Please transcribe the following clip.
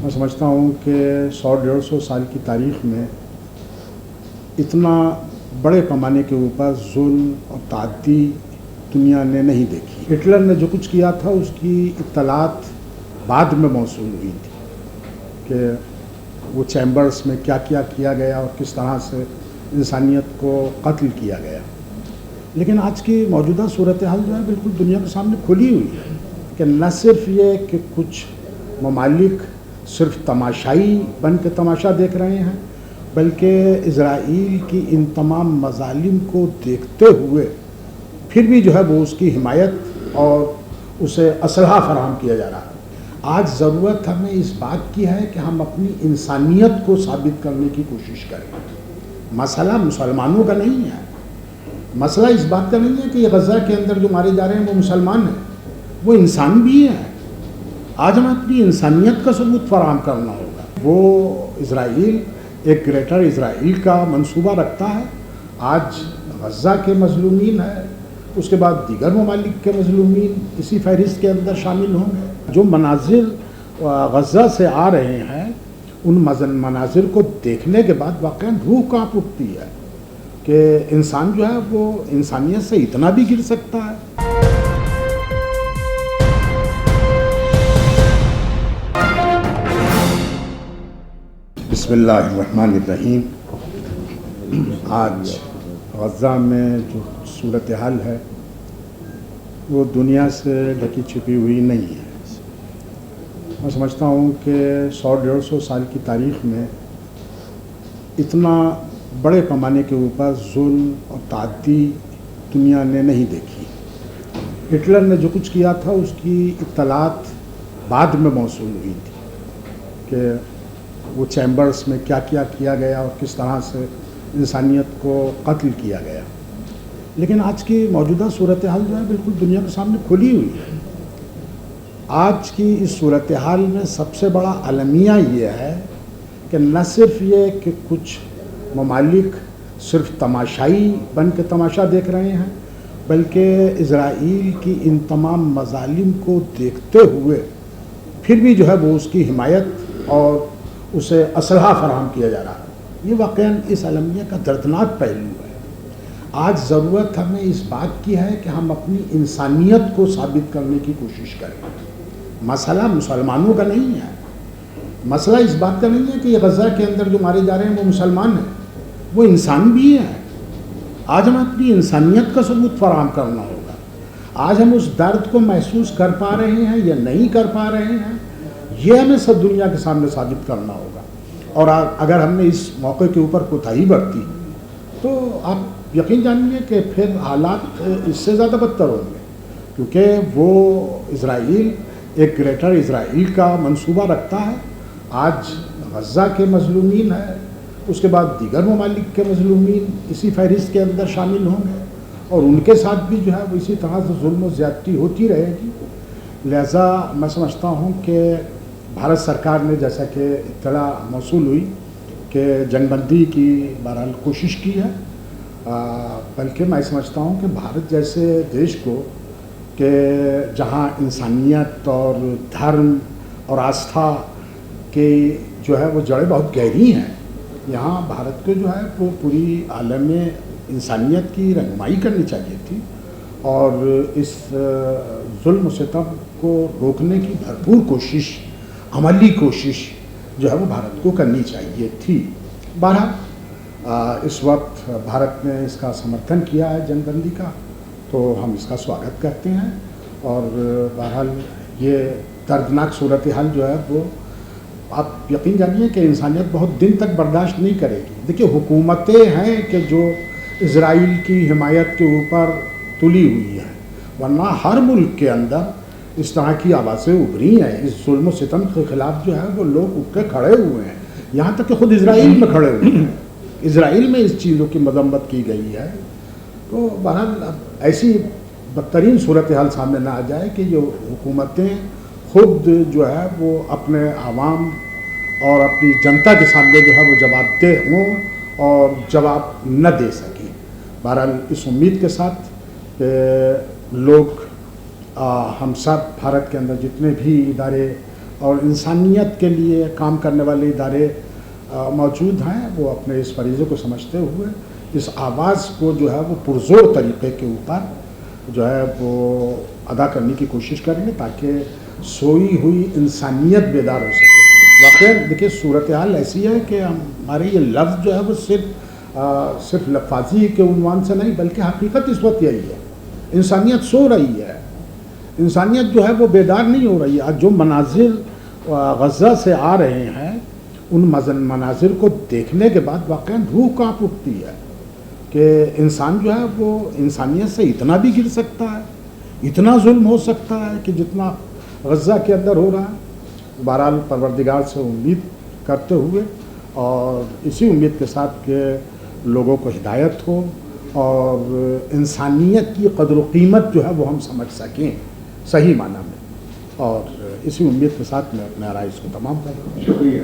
میں سمجھتا ہوں کہ 100-150 سال کی تاریخ میں اتنا بڑے پیمانے کے اوپر ظلم اور تعدی دنیا نے نہیں دیکھی۔ ہٹلر نے جو کچھ کیا تھا اس کی اطلاعات بعد میں موصول ہوئی تھی کہ وہ چیمبرز میں کیا کیا گیا اور کس طرح سے انسانیت کو قتل کیا گیا، لیکن آج کی موجودہ صورتحال جو ہے بالکل دنیا کے سامنے کھلی ہوئی ہے کہ نہ صرف یہ کہ کچھ ممالک صرف تماشائی بن کے تماشا دیکھ رہے ہیں، بلکہ اسرائیل کی ان تمام مظالم کو دیکھتے ہوئے پھر بھی جو ہے وہ اس کی حمایت اور اسے اسلحہ فراہم کیا جا رہا ہے۔ آج ضرورت ہمیں اس بات کی ہے کہ ہم اپنی انسانیت کو ثابت کرنے کی کوشش کریں۔ مسئلہ مسلمانوں کا نہیں ہے، مسئلہ اس بات کا نہیں ہے کہ یہ غزہ کے اندر جو مارے جا رہے ہیں وہ مسلمان ہیں، وہ انسان بھی ہیں۔ آج ہمیں اپنی انسانیت کا ثبوت فراہم کرنا ہوگا۔ وہ اسرائیل ایک گریٹر اسرائیل کا منصوبہ رکھتا ہے، آج غزہ کے مظلومین ہیں، اس کے بعد دیگر ممالک کے مظلومین اسی فہرست کے اندر شامل ہوں گے۔ جو مناظر غزہ سے آ رہے ہیں ان مناظر کو دیکھنے کے بعد واقعاً روح کانپ اٹھتی ہے کہ انسان جو ہے وہ انسانیت سے اتنا بھی گر سکتا ہے۔ بسم اللہ الرحمن الرحیم۔ آج غزہ میں جو صورتحال ہے وہ دنیا سے ڈھکی چھپی ہوئی نہیں ہے۔ میں سمجھتا ہوں کہ 100-150 سال کی تاریخ میں اتنا بڑے پیمانے کے اوپر ظلم اور تعدی دنیا نے نہیں دیکھی۔ ہٹلر نے جو کچھ کیا تھا اس کی اطلاعات بعد میں موصول ہوئی تھی کہ وہ چیمبرز میں کیا کیا گیا اور کس طرح سے انسانیت کو قتل کیا گیا، لیکن آج کی موجودہ صورتحال جو ہے بالکل دنیا کے سامنے کھلی ہوئی ہے۔ آج کی اس صورتحال میں سب سے بڑا المیہ یہ ہے کہ نہ صرف یہ کہ کچھ ممالک صرف تماشائی بن کے تماشا دیکھ رہے ہیں، بلکہ اسرائیل کی ان تمام مظالم کو دیکھتے ہوئے پھر بھی جو ہے وہ اس کی حمایت اور اسے اسلحہ فراہم کیا جا رہا ہے۔ یہ واقعاً اس المیہ کا دردناک پہلو ہے۔ آج ضرورت ہمیں اس بات کی ہے کہ ہم اپنی انسانیت کو ثابت کرنے کی کوشش کریں۔ مسئلہ مسلمانوں کا نہیں ہے، مسئلہ اس بات کا نہیں ہے کہ یہ غزہ کے اندر جو مارے جا رہے ہیں وہ مسلمان ہیں، وہ انسان بھی ہیں۔ آج ہمیں اپنی انسانیت کا ثبوت فراہم کرنا ہوگا۔ آج ہم اس درد کو محسوس کر پا رہے ہیں یا نہیں کر پا رہے ہیں، یہ ہمیں سب دنیا کے سامنے ثابت کرنا ہوگا۔ اور اگر ہم نے اس موقع کے اوپر کوتاہی برتی تو آپ یقین جانیے کہ پھر حالات اس سے زیادہ بدتر ہوں گے، کیونکہ وہ اسرائیل ایک گریٹر اسرائیل کا منصوبہ رکھتا ہے، آج غزہ کے مظلومین ہیں، اس کے بعد دیگر ممالک کے مظلومین اسی فہرست کے اندر شامل ہوں گے، اور ان کے ساتھ بھی جو ہے وہ اسی طرح سے ظلم و زیادتی ہوتی رہے گی۔ لہٰذا میں سمجھتا ہوں کہ بھارت سرکار نے جیسا کہ اطلاع موصول ہوئی کہ جنگ بندی کی بہرحال کوشش کی ہے، بلکہ میں سمجھتا ہوں کہ بھارت جیسے دیش کو کہ جہاں انسانیت اور دھرم اور آستھا کے جو ہے وہ جڑیں بہت گہری ہیں، یہاں بھارت کو جو ہے وہ پوری عالم انسانیت کی رہنمائی کرنی چاہیے تھی، اور اس ظلم و ستم کو روکنے کی بھرپور کوشش، عملی کوشش جو ہے وہ بھارت کو کرنی چاہیے تھی۔ بہرحال اس وقت بھارت نے اس کا سمرتھن کیا ہے جنگ بندی کا، تو ہم اس کا سواگت کرتے ہیں، اور بہرحال یہ دردناک صورتحال جو ہے وہ آپ یقین جانیے کہ انسانیت بہت دن تک برداشت نہیں کرے گی۔ دیکھیے حکومتیں ہیں کہ جو اسرائیل کی حمایت کے اوپر تلی ہوئی ہیں، ورنہ ہر ملک کے اندر اس طرح کی آوازیں ابھری ہیں، اس ظلم و ستم کے خلاف جو ہے وہ لوگ اٹھ کے کھڑے ہوئے ہیں، یہاں تک کہ خود اسرائیل میں کھڑے ہوئے ہیں، اسرائیل میں اس چیزوں کی مذمت کی گئی ہے۔ تو بہرحال ایسی بدترین صورتحال سامنے نہ آ جائے کہ جو حکومتیں خود جو ہے وہ اپنے عوام اور اپنی جنتا کے سامنے جو ہے وہ جواب دہ ہوں اور جواب نہ دے سکیں۔ بہرحال اس امید کے ساتھ کہ لوگ ہم سب بھارت کے اندر جتنے بھی ادارے اور انسانیت کے لیے کام کرنے والے ادارے موجود ہیں، وہ اپنے اس فریضے کو سمجھتے ہوئے اس آواز کو جو ہے وہ پرزور طریقے کے اوپر جو ہے وہ ادا کرنے کی کوشش کریں گے تاکہ سوئی ہوئی انسانیت بیدار ہو سکے۔ واقعی دیکھیے صورتحال ایسی ہے کہ ہمارے یہ لفظ جو ہے وہ صرف لفاظی کے عنوان سے نہیں بلکہ حقیقت اس وقت یہی ہے، انسانیت سو رہی ہے، انسانیت جو ہے وہ بیدار نہیں ہو رہی ہے۔ آج جو مناظر غزہ سے آ رہے ہیں ان مناظر کو دیکھنے کے بعد واقعا روح کانپ اٹھتی ہے کہ انسان جو ہے وہ انسانیت سے اتنا بھی گر سکتا ہے، اتنا ظلم ہو سکتا ہے کہ جتنا غزہ کے اندر ہو رہا ہے۔ بہرحال پروردگار سے امید کرتے ہوئے اور اسی امید کے ساتھ کہ لوگوں کو ہدایت ہو اور انسانیت کی قدر و قیمت جو ہے وہ ہم سمجھ سکیں صحیح معنی میں، اور اسی امید کے ساتھ میں اپنے آرائز کو تمام کرتا ہوں۔ شکریہ۔